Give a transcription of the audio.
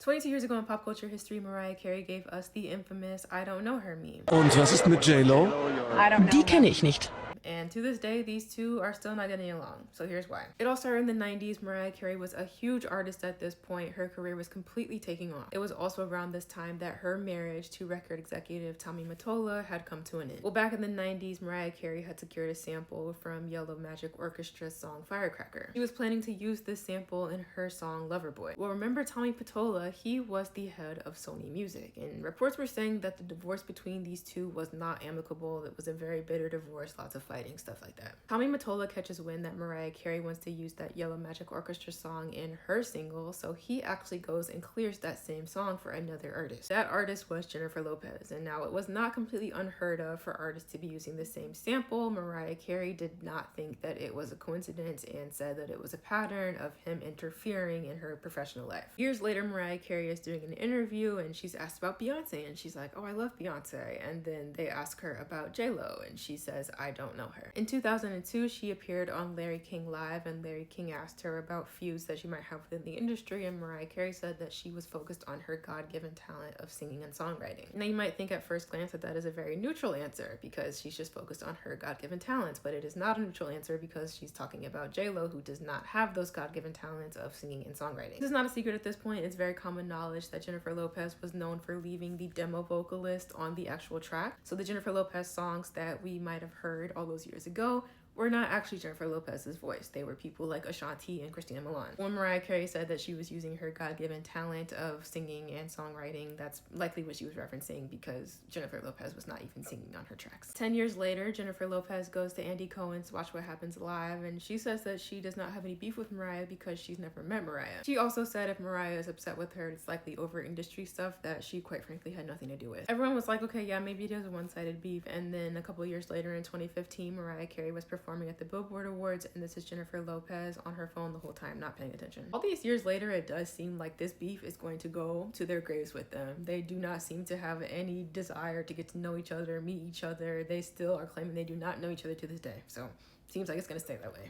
22 years ago in pop culture history, Mariah Carey gave us the infamous "I don't know her" meme. Und was ist mit JLo? Die kenne ich nicht. And to this day, these two are still not getting along. So here's why. It all started in the 90s. Mariah Carey was a huge artist at this point. Her career was completely taking off. It was also around this time that her marriage to record executive Tommy Mottola had come to an end. Well, back in the 90s, Mariah Carey had secured a sample from JLo Magic Orchestra's song Firecracker. She was planning to use this sample in her song Loverboy. Well, remember Tommy Mottola? He was the head of Sony Music, and reports were saying that the divorce between these two was not amicable. It was a very bitter divorce, lots of fighting, stuff like that. Tommy Mottola catches wind that Mariah Carey wants to use that JLo Magic Orchestra song in her single, so he actually goes and clears that same song for another artist. That artist was Jennifer Lopez, and now it was not completely unheard of for artists to be using the same sample. Mariah Carey did not think that it was a coincidence and said that it was a pattern of him interfering in her professional life. Years later, Mariah Carey is doing an interview and she's asked about Beyonce, and she's like, "Oh, I love Beyonce," and then they ask her about JLo and she says, "I don't know her." In 2002, she appeared on Larry King Live, and Larry King asked her about feuds that she might have within the industry, and Mariah Carey said that she was focused on her God-given talent of singing and songwriting. Now, you might think at first glance that that is a very neutral answer because she's just focused on her God-given talents, but it is not a neutral answer because she's talking about JLo, who does not have those God-given talents of singing and songwriting. This is not a secret at this point. It's very common knowledge that Jennifer Lopez was known for leaving the demo vocalist on the actual track. So the Jennifer Lopez songs that we might have heard all those years ago were not actually Jennifer Lopez's voice. They were people like Ashanti and Christina Milian. When Mariah Carey said that she was using her God-given talent of singing and songwriting, that's likely what she was referencing because Jennifer Lopez was not even singing on her tracks. 10 years later, Jennifer Lopez goes to Andy Cohen's Watch What Happens Live, and she says that she does not have any beef with Mariah because she's never met Mariah. She also said if Mariah is upset with her, it's likely over industry stuff that she quite frankly had nothing to do with. Everyone was like, okay, yeah, maybe it is a one-sided beef. And then a couple years later in 2015, Mariah Carey was performing at the Billboard Awards, and this is Jennifer Lopez on her phone the whole time, not paying attention. All these years later, it does seem like this beef is going to go to their graves with them. They do not seem to have any desire to get to know each other, meet each other. They still are claiming they do not know each other to this day. So seems like it's gonna stay that way.